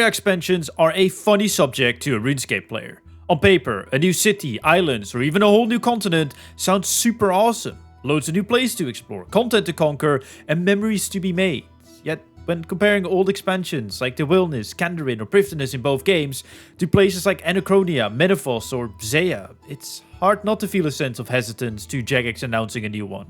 expansions are a funny subject to a RuneScape player. On paper, a new city, islands, or even a whole new continent sounds super awesome. Loads of new places to explore, content to conquer, and memories to be made. Yet, when comparing old expansions like the Wilderness, Kandarin, or Prifddinas in both games to places like Anachronia, Menethos, or Zeah, it's hard not to feel a sense of hesitance to Jagex announcing a new one.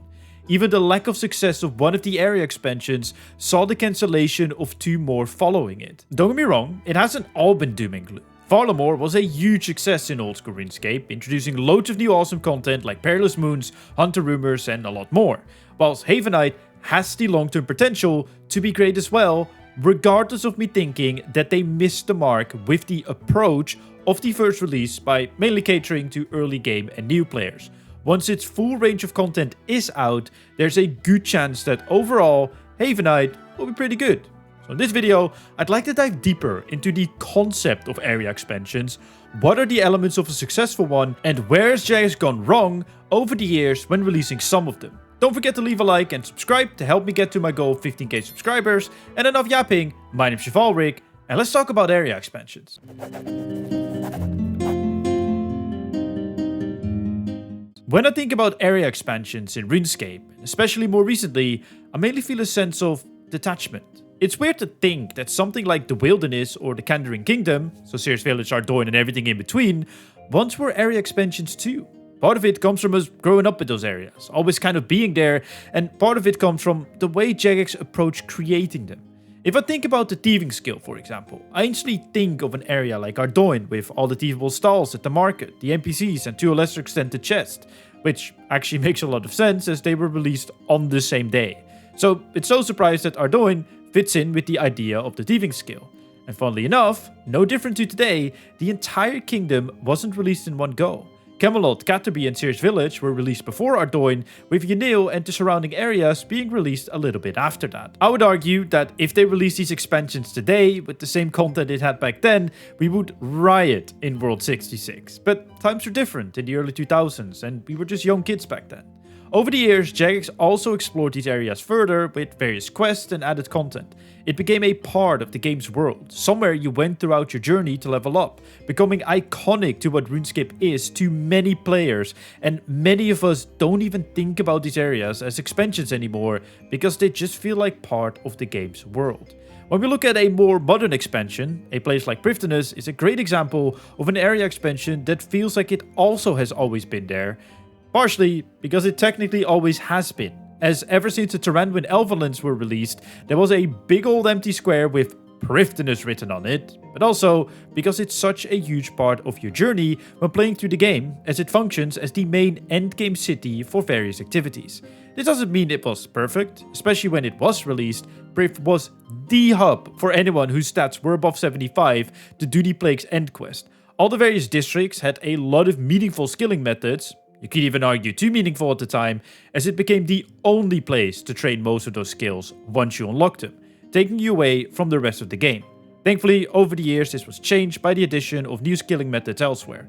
Even the lack of success of one of the area expansions saw the cancellation of 2 more following it. Don't get me wrong, it hasn't all been doom and gloom. Varlamore was a huge success in Old School Runescape, introducing loads of new awesome content like Perilous Moons, Hunter Rumors, and a lot more, whilst Havenhythe has the long-term potential to be great as well, regardless of me thinking that they missed the mark with the approach of the first release by mainly catering to early game and new players. Once its full range of content is out, there's a good chance that overall, Havenhythe will be pretty good. So in this video, I'd like to dive deeper into the concept of area expansions, what are the elements of a successful one, and where has Jagex gone wrong over the years when releasing some of them. Don't forget to leave a like and subscribe to help me get to my goal of 15k subscribers. And enough yapping, my name's Varlamore, and let's talk about area expansions. When I think about area expansions in RuneScape, especially more recently, I mainly feel a sense of detachment. It's weird to think that something like the Wilderness or the Kandarin Kingdom, so Seers Village, Ardoin and everything in between, once were area expansions too. Part of it comes from us growing up in those areas, always kind of being there, and part of it comes from the way Jagex approached creating them. If I think about the thieving skill, for example, I instantly think of an area like Ardoin with all the thievable stalls at the market, the NPCs, and to a lesser extent the chest, which actually makes a lot of sense as they were released on the same day. So it's no surprise that Ardoin fits in with the idea of the thieving skill. And funnily enough, no different to today, the entire kingdom wasn't released in one go. Camelot, Catterby and Seers Village were released before Ardoin, with Yanil and the surrounding areas being released a little bit after that. I would argue that if they released these expansions today with the same content it had back then, we would riot in World 66. But times were different in the early 2000s and we were just young kids back then. Over the years, Jagex also explored these areas further with various quests and added content. It became a part of the game's world, somewhere you went throughout your journey to level up, becoming iconic to what RuneScape is to many players, and many of us don't even think about these areas as expansions anymore because they just feel like part of the game's world. When we look at a more modern expansion, a place like Prifddinas is a great example of an area expansion that feels like it also has always been there. Partially because it technically always has been, as ever since the Taranwin Elvenlands were released, there was a big old empty square with Prifddinas written on it, but also because it's such a huge part of your journey when playing through the game, as it functions as the main endgame city for various activities. This doesn't mean it was perfect, especially when it was released. Prif was the hub for anyone whose stats were above 75 to do the Plague's end quest. All the various districts had a lot of meaningful skilling methods. You could even argue too meaningful at the time, as it became the only place to train most of those skills once you unlocked them, taking you away from the rest of the game. Thankfully, over the years this was changed by the addition of new skilling methods elsewhere.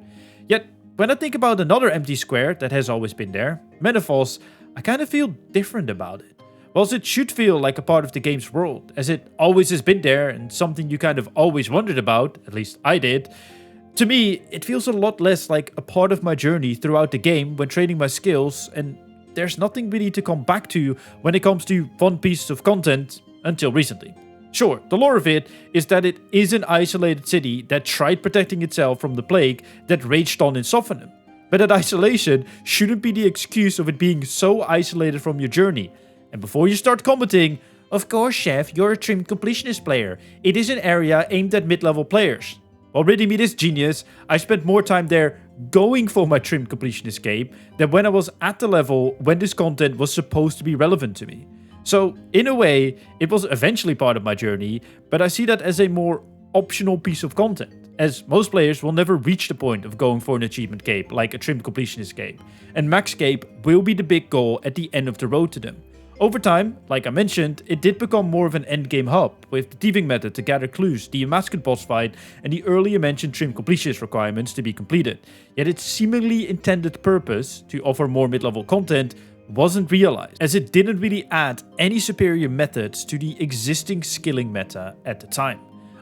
Yet, when I think about another empty square that has always been there, Menethos, I kind of feel different about it. Whilst it should feel like a part of the game's world, as it always has been there and something you kind of always wondered about, at least I did, to me, it feels a lot less like a part of my journey throughout the game when training my skills, and there's nothing really to come back to when it comes to fun pieces of content until recently. Sure, the lore of it is that it is an isolated city that tried protecting itself from the plague that raged on in Sophanum. But that isolation shouldn't be the excuse of it being so isolated from your journey. And before you start commenting, of course chef, you're a trim completionist player. It is an area aimed at mid-level players. Already me this genius, I spent more time there going for my trim completion escape than when I was at the level when this content was supposed to be relevant to me. So in a way, it was eventually part of my journey, but I see that as a more optional piece of content, as most players will never reach the point of going for an achievement cape like a trim completion escape, and max cape will be the big goal at the end of the road to them. Over time, like I mentioned, it did become more of an endgame hub, with the thieving method to gather clues, the Emascot boss fight, and the earlier mentioned trim completionist requirements to be completed. Yet its seemingly intended purpose, to offer more mid-level content, wasn't realized, as it didn't really add any superior methods to the existing skilling meta at the time.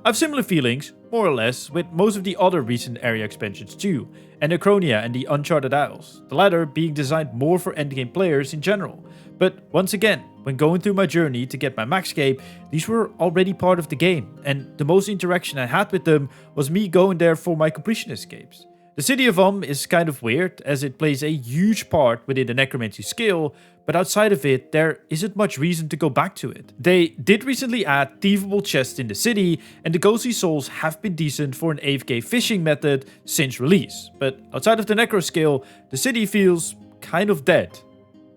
I have similar feelings, more or less, with most of the other recent area expansions too, Anachronia and the Uncharted Isles, the latter being designed more for endgame players in general. But once again, when going through my journey to get my maxscape, these were already part of the game, and the most interaction I had with them was me going there for my completion escapes. The City of is kind of weird, as it plays a huge part within the necromancy skill, but outside of it, there isn't much reason to go back to it. They did recently add thievable chests in the city, and the ghostly souls have been decent for an AFK fishing method since release. But outside of the necro skill, the city feels kind of dead.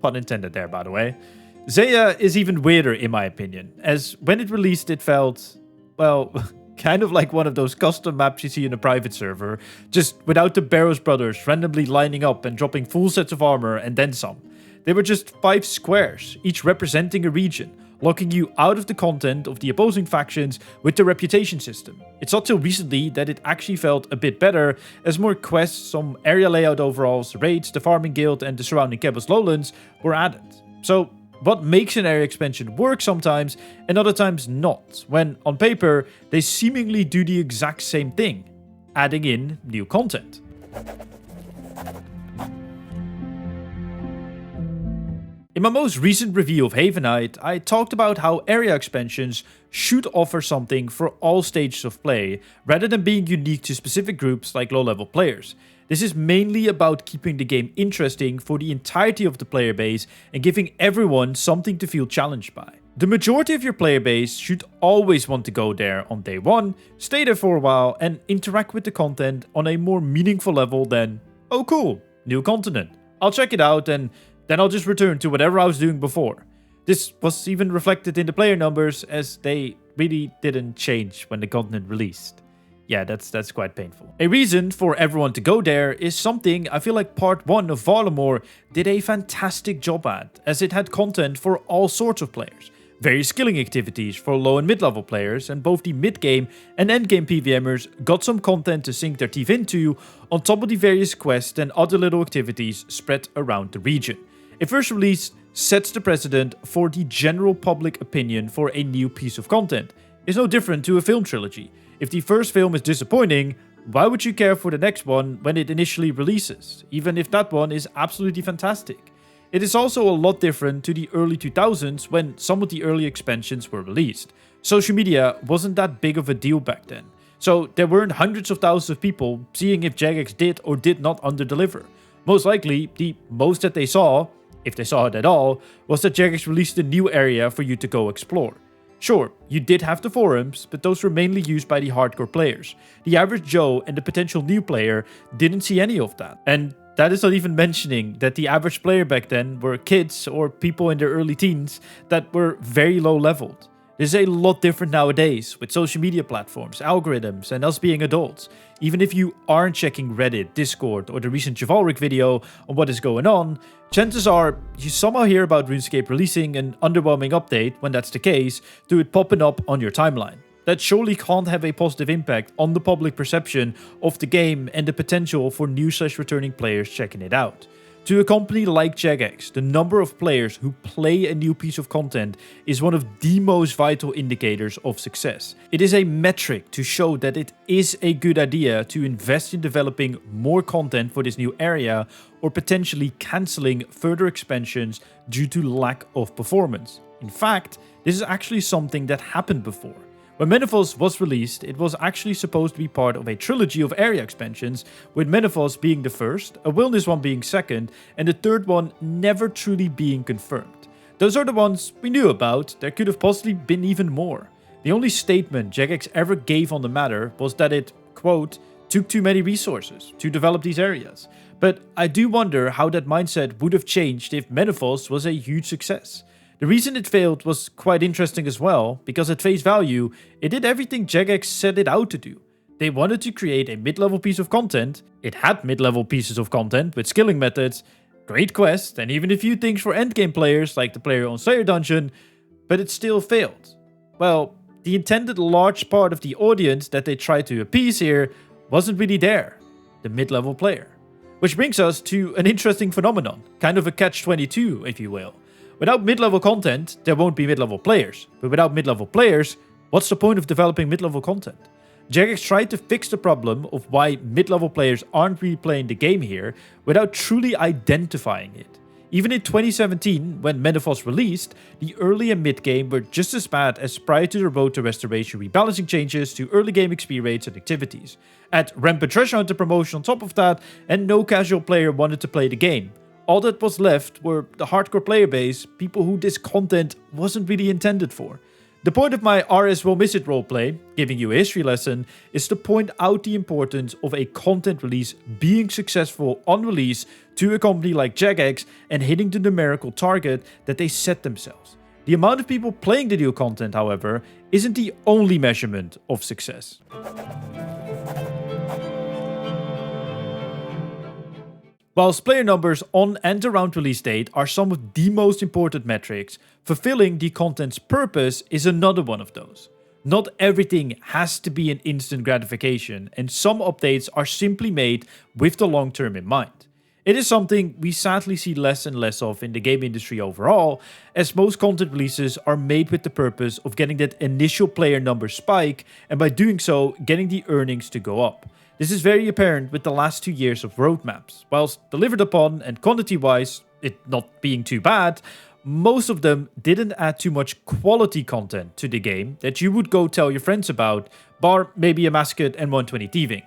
Pun intended there, by the way. Zeya is even weirder in my opinion, as when it released it felt, well, kind of like one of those custom maps you see in a private server, just without the Barrows brothers randomly lining up and dropping full sets of armor and then some. They were just 5 squares, each representing a region, locking you out of the content of the opposing factions with the reputation system. It's not till recently that it actually felt a bit better, as more quests, some area layout overhauls, raids, the farming guild and the surrounding Kebos lowlands were added. So what makes an area expansion work sometimes and other times not, when on paper they seemingly do the exact same thing, adding in new content. In my most recent review of Havenhythe, I talked about how area expansions should offer something for all stages of play, rather than being unique to specific groups like low-level players. This is mainly about keeping the game interesting for the entirety of the player base and giving everyone something to feel challenged by. The majority of your player base should always want to go there on day one, stay there for a while and interact with the content on a more meaningful level than, oh cool, new continent, I'll check it out and then I'll just return to whatever I was doing before. This was even reflected in the player numbers, as they really didn't change when the continent released. Yeah, that's quite painful. A reason for everyone to go there is something I feel like part 1 of Varlamore did a fantastic job at, as it had content for all sorts of players. Various skilling activities for low and mid-level players, and both the mid-game and end-game PVMers got some content to sink their teeth into, on top of the various quests and other little activities spread around the region. It first released sets the precedent for the general public opinion for a new piece of content. It's no different to a film trilogy. If the first film is disappointing, why would you care for the next one when it initially releases, even if that one is absolutely fantastic? It is also a lot different to the early 2000s when some of the early expansions were released. Social media wasn't that big of a deal back then, so there weren't hundreds of thousands of people seeing if Jagex did or did not underdeliver. Most likely, the most that they saw, if they saw it at all, was that Jagex released a new area for you to go explore. Sure, you did have the forums, but those were mainly used by the hardcore players. The average Joe and the potential new player didn't see any of that. And that is not even mentioning that the average player back then were kids or people in their early teens that were very low leveled. This is a lot different nowadays, with social media platforms, algorithms, and us being adults. Even if you aren't checking Reddit, Discord, or the recent Chivalric video on what is going on, chances are you somehow hear about RuneScape releasing an underwhelming update when that's the case, to it popping up on your timeline. That surely can't have a positive impact on the public perception of the game and the potential for new/returning players checking it out. To a company like Jagex, the number of players who play a new piece of content is one of the most vital indicators of success. It is a metric to show that it is a good idea to invest in developing more content for this new area, or potentially cancelling further expansions due to lack of performance. In fact, this is actually something that happened before. When Menethos was released, it was actually supposed to be part of a trilogy of area expansions, with Menethos being the first, a wilderness one being second, and the third one never truly being confirmed. Those are the ones we knew about. There could have possibly been even more. The only statement Jagex ever gave on the matter was that it, quote, took too many resources to develop these areas. But I do wonder how that mindset would have changed if Menethos was a huge success. The reason it failed was quite interesting as well, because at face value, it did everything Jagex set it out to do. They wanted to create a mid-level piece of content, it had mid-level pieces of content with skilling methods, great quests, and even a few things for endgame players like the player-owned Slayer dungeon, but it still failed. Well, the intended large part of the audience that they tried to appease here wasn't really there, the mid-level player. Which brings us to an interesting phenomenon, kind of a catch-22 if you will. Without mid-level content, there won't be mid-level players. But without mid-level players, What's the point of developing mid-level content? Jagex tried to fix the problem of why mid-level players aren't really playing the game here without truly identifying it. Even in 2017, when Men of Oz released, the early and mid game were just as bad as prior to the Road to Restoration rebalancing changes to early game XP rates and activities. Add Rampant Treasure Hunter promotion on top of that, and no casual player wanted to play the game. All that was left were the hardcore player base, people who this content wasn't really intended for. The point of my RS Will Miss It roleplay, giving you a history lesson, is to point out the importance of a content release being successful on release to a company like Jagex and hitting the numerical target that they set themselves. The amount of people playing the new content, however, isn't the only measurement of success. Whilst player numbers on and around release date are some of the most important metrics, fulfilling the content's purpose is another one of those. Not everything has to be an instant gratification, and some updates are simply made with the long term in mind. It is something we sadly see less and less of in the game industry overall, as most content releases are made with the purpose of getting that initial player number spike, and by doing so, getting the earnings to go up. This is very apparent with the last 2 years of roadmaps. Whilst delivered upon and quantity-wise, it not being too bad, most of them didn't add too much quality content to the game that you would go tell your friends about, bar maybe a Massacre and 120 Thieving.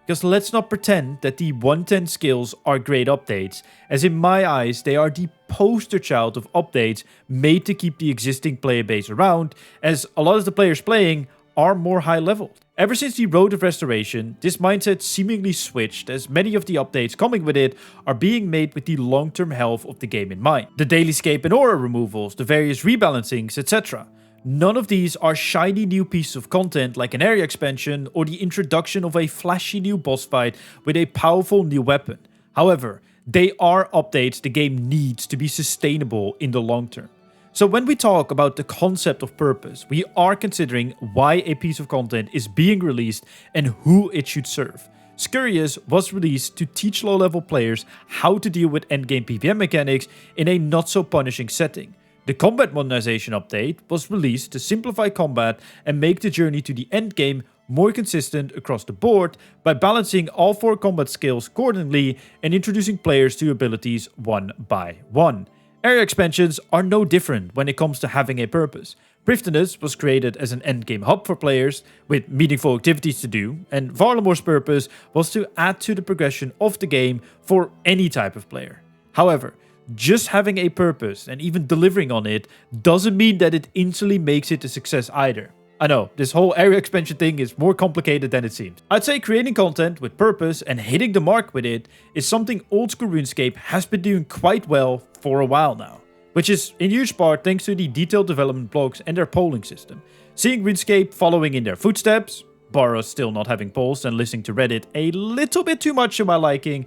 Because let's not pretend that the 110 skills are great updates, as in my eyes they are the poster child of updates made to keep the existing player base around, as a lot of the players playing are more high leveled. Ever since the Road of Restoration, this mindset seemingly switched, as many of the updates coming with it are being made with the long-term health of the game in mind. The daily scape and aura removals, the various rebalancings, etc. None of these are shiny new pieces of content like an area expansion or the introduction of a flashy new boss fight with a powerful new weapon. However, they are updates the game needs to be sustainable in the long term. So when we talk about the concept of purpose, we are considering why a piece of content is being released and who it should serve. Scurious was released to teach low-level players how to deal with endgame PvM mechanics in a not-so-punishing setting. The combat modernization update was released to simplify combat and make the journey to the endgame more consistent across the board by balancing all 4 combat skills accordingly and introducing players to abilities one by one. Area expansions are no different when it comes to having a purpose. Prifddinas was created as an endgame hub for players with meaningful activities to do, and Varlamore's purpose was to add to the progression of the game for any type of player. However, just having a purpose and even delivering on it doesn't mean that it instantly makes it a success either. I know, this whole area expansion thing is more complicated than it seems. I'd say creating content with purpose and hitting the mark with it is something Old School Runescape has been doing quite well for a while now. Which is in huge part thanks to the detailed development blogs and their polling system. Seeing Runescape following in their footsteps, bar us still not having polls and listening to Reddit a little bit too much to my liking,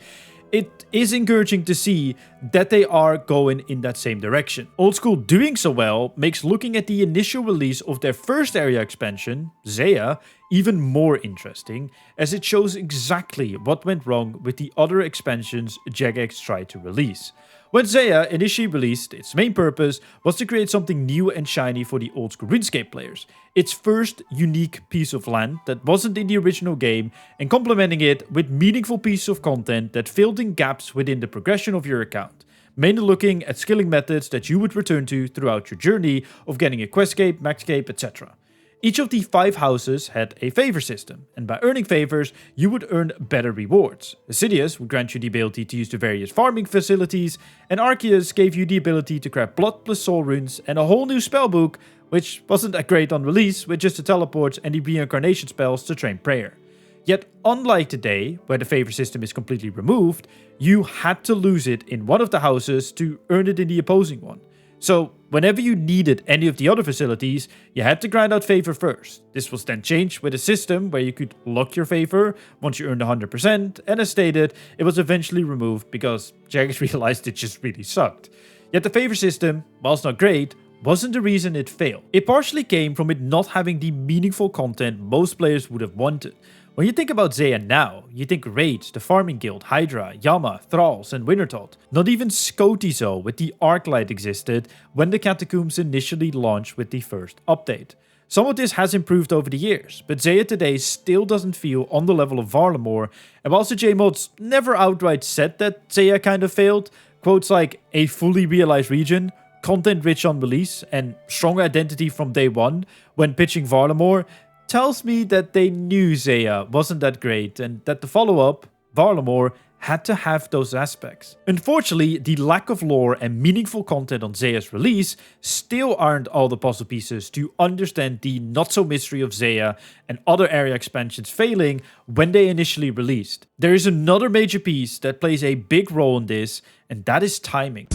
it is encouraging to see that they are going in that same direction. Old School doing so well makes looking at the initial release of their first area expansion, Zaya, even more interesting, as it shows exactly what went wrong with the other expansions Jagex tried to release. When Zaya initially released, its main purpose was to create something new and shiny for the Old School Runescape players. Its first unique piece of land that wasn't in the original game, and complementing it with meaningful pieces of content that filled in gaps within the progression of your account. Mainly looking at skilling methods that you would return to throughout your journey of getting a questcape, maxcape, etc. Each of the 5 houses had a favor system, and by earning favors, you would earn better rewards. Assidius would grant you the ability to use the various farming facilities, and Arceus gave you the ability to craft blood plus soul runes and a whole new spellbook, which wasn't that great on release, with just the teleports and the reincarnation spells to train prayer. Yet, unlike today, where the favor system is completely removed, you had to lose it in one of the houses to earn it in the opposing one. So, whenever you needed any of the other facilities, you had to grind out favor first. This was then changed with a system where you could lock your favor once you earned 100%, and as stated, it was eventually removed because Jagex realized it just really sucked. Yet the favor system, whilst not great, wasn't the reason it failed. It partially came from it not having the meaningful content most players would have wanted. When you think about Zaya now, you think raids, the farming guild, Hydra, Yama, Thralls and Wintertot. Not even Scotizo with the Arclight existed when the catacombs initially launched with the first update. Some of this has improved over the years, but Zeah today still doesn't feel on the level of Varlamore, and whilst the JMods never outright said that Zeah kind of failed, quotes like a fully realized region, content rich on release, and strong identity from day one when pitching Varlamore tells me that they knew Zeah wasn't that great and that the follow-up, Varlamore, had to have those aspects. Unfortunately, the lack of lore and meaningful content on Zeah's release still aren't all the puzzle pieces to understand the not-so-mystery of Zeah and other area expansions failing when they initially released. There is another major piece that plays a big role in this, and that is timing.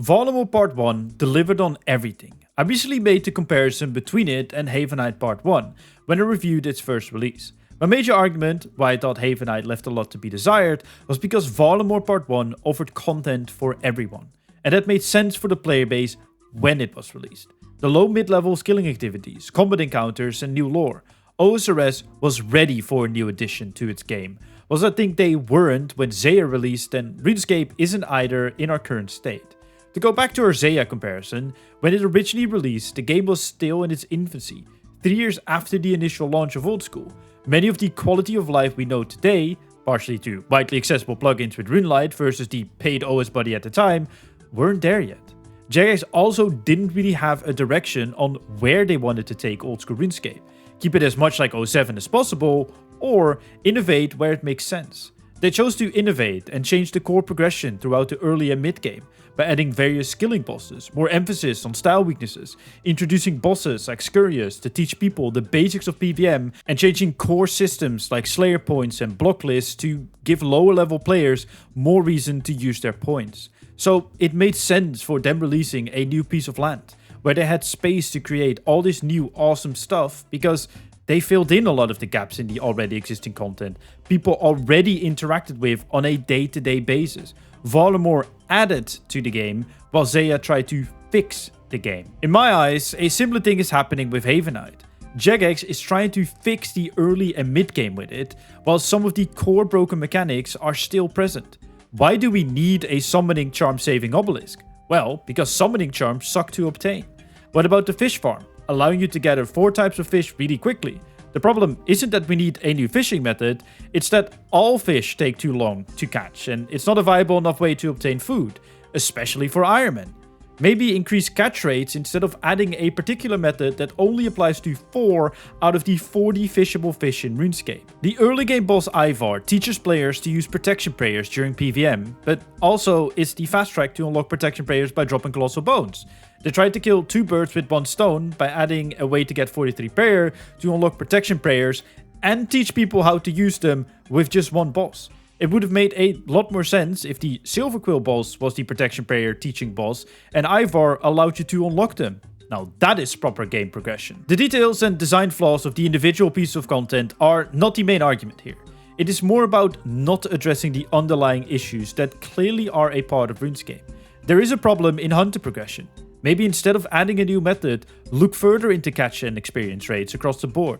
Varlamore Part 1 delivered on everything. I recently made the comparison between it and Havenhythe Part 1 when I reviewed its first release. My major argument why I thought Havenhythe left a lot to be desired was because Varlamore Part 1 offered content for everyone, and that made sense for the player base when it was released. The low mid-level skilling activities, combat encounters and new lore. OSRS was ready for a new addition to its game, whilst I think they weren't when Zeah released, and RuneScape isn't either in our current state. To go back to our Zeah comparison, when it originally released, the game was still in its infancy, 3 years after the initial launch of Old School. Many of the quality of life we know today, partially to widely accessible plugins with RuneLite versus the paid OS buddy at the time, weren't there yet. Jagex also didn't really have a direction on where they wanted to take Old School RuneScape. Keep it as much like 07 as possible, or innovate where it makes sense. They chose to innovate and change the core progression throughout the early and mid game by adding various skilling bosses, more emphasis on style weaknesses, introducing bosses like Scurious to teach people the basics of PvM, and changing core systems like Slayer points and block lists to give lower level players more reason to use their points. So it made sense for them releasing a new piece of land, where they had space to create all this new awesome stuff because they filled in a lot of the gaps in the already existing content people already interacted with on a day-to-day basis. Varlamore added to the game, while Zeah tried to fix the game. In my eyes, a similar thing is happening with Havenhythe. Jagex is trying to fix the early and mid game with it, while some of the core broken mechanics are still present. Why do we need a summoning charm saving obelisk? Well, because summoning charms suck to obtain. What about the fish farm, allowing you to gather 4 types of fish really quickly? The problem isn't that we need a new fishing method, it's that all fish take too long to catch, and it's not a viable enough way to obtain food, especially for Ironmen. Maybe increase catch rates instead of adding a particular method that only applies to 4 out of the 40 fishable fish in RuneScape. The early game boss Ivar teaches players to use protection prayers during PvM, but also it's the fast track to unlock protection prayers by dropping colossal bones. They tried to kill 2 birds with 1 stone by adding a way to get 43 prayer to unlock protection prayers and teach people how to use them with just 1 boss. It would have made a lot more sense if the Silver Quill boss was the protection prayer teaching boss and Ivar allowed you to unlock them. Now that is proper game progression. The details and design flaws of the individual pieces of content are not the main argument here. It is more about not addressing the underlying issues that clearly are a part of RuneScape. There is a problem in hunter progression. Maybe instead of adding a new method, look further into catch and experience rates across the board.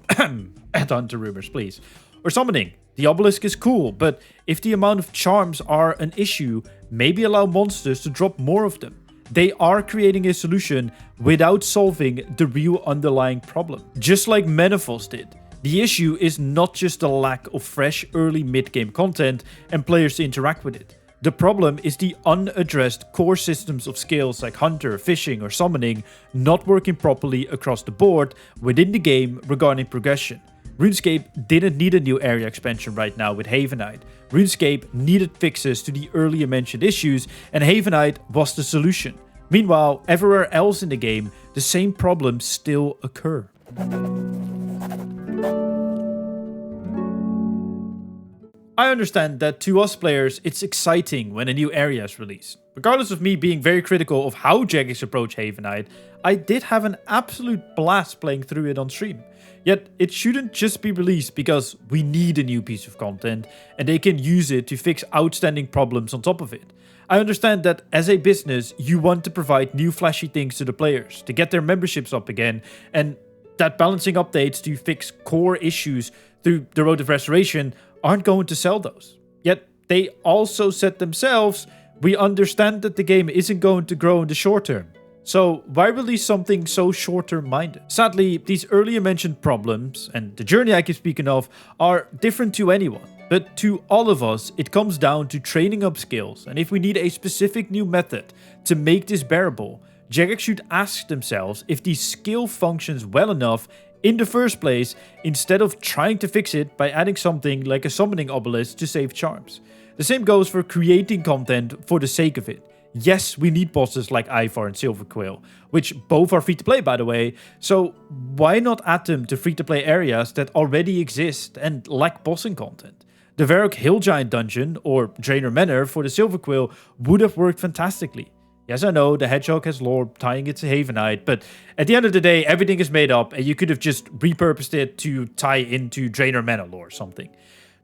Add hunter rumors, please. Or summoning. The obelisk is cool, but if the amount of charms are an issue, maybe allow monsters to drop more of them. They are creating a solution without solving the real underlying problem. Just like Manifolds did. The issue is not just the lack of fresh early mid-game content and players to interact with it. The problem is the unaddressed core systems of skills like hunter, fishing or summoning not working properly across the board within the game regarding progression. RuneScape didn't need a new area expansion right now with Havenhythe. RuneScape needed fixes to the earlier mentioned issues, and Havenhythe was the solution. Meanwhile, everywhere else in the game, the same problems still occur. I understand that to us players, it's exciting when a new area is released. Regardless of me being very critical of how Jagex approached Havenhythe, I did have an absolute blast playing through it on stream. Yet, it shouldn't just be released because we need a new piece of content and they can use it to fix outstanding problems on top of it. I understand that as a business, you want to provide new flashy things to the players to get their memberships up again, and that balancing updates to fix core issues through the road of restoration aren't going to sell those. Yet, they also said themselves, We understand that the game isn't going to grow in the short term. So why release something so short-term minded? Sadly, these earlier mentioned problems, and the journey I keep speaking of, are different to anyone. But to all of us, it comes down to training up skills, and if we need a specific new method to make this bearable, Jagex should ask themselves if the skill functions well enough in the first place, instead of trying to fix it by adding something like a summoning obelisk to save charms. The same goes for creating content for the sake of it. Yes, we need bosses like Ivar and Silverquill, which both are free to play by the way, so why not add them to free to play areas that already exist and lack bossing content? The Varrock Hill Giant dungeon, or Draenor Manor for the Silverquill, would have worked fantastically. Yes, I know, the Hedgehog has lore tying it to Havenhythe, but at the end of the day, everything is made up and you could have just repurposed it to tie into Draenor Manor lore or something.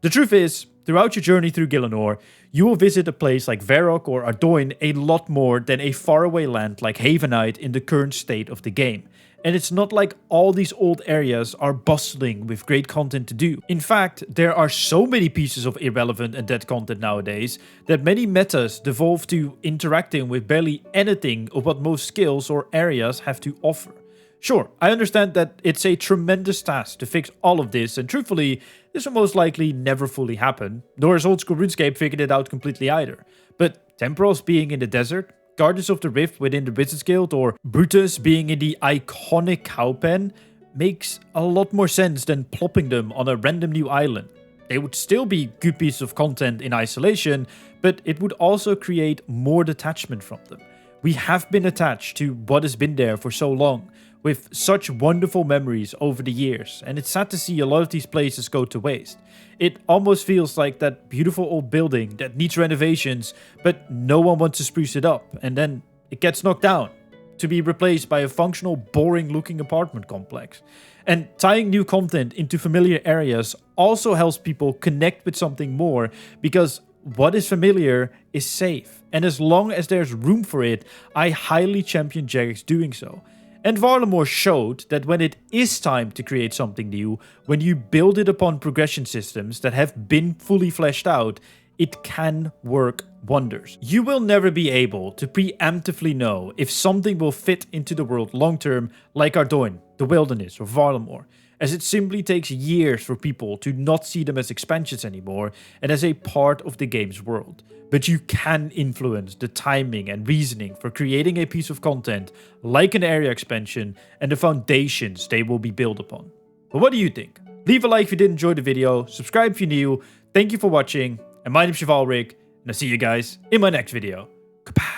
The truth is, throughout your journey through Gielinor, you will visit a place like Varrock or Ardoin a lot more than a faraway land like Havenhythe in the current state of the game. And it's not like all these old areas are bustling with great content to do. In fact, there are so many pieces of irrelevant and dead content nowadays that many metas devolve to interacting with barely anything of what most skills or areas have to offer. Sure, I understand that it's a tremendous task to fix all of this, and truthfully, this will most likely never fully happen, nor has Old School Runescape figured it out completely either. But Temporals being in the desert, Guardians of the Rift within the Wizards Guild, or Brutus being in the iconic Cowpen makes a lot more sense than plopping them on a random new island. They would still be good pieces of content in isolation, but it would also create more detachment from them. We have been attached to what has been there for so long, with such wonderful memories over the years, and it's sad to see a lot of these places go to waste. It almost feels like that beautiful old building that needs renovations, but no one wants to spruce it up, and then it gets knocked down to be replaced by a functional, boring looking apartment complex. And tying new content into familiar areas also helps people connect with something more, because what is familiar is safe, and as long as there's room for it, I highly champion Jagex doing so. And Varlamore showed that when it is time to create something new, when you build it upon progression systems that have been fully fleshed out, it can work wonders. You will never be able to preemptively know if something will fit into the world long term, like Ardoin, the Wilderness, or Varlamore, as it simply takes years for people to not see them as expansions anymore and as a part of the game's world. But you can influence the timing and reasoning for creating a piece of content like an area expansion and the foundations they will be built upon. But what do you think? Leave a like if you did enjoy the video, subscribe if you're new, thank you for watching, and my name is Havenhythe, and I'll see you guys in my next video. Goodbye.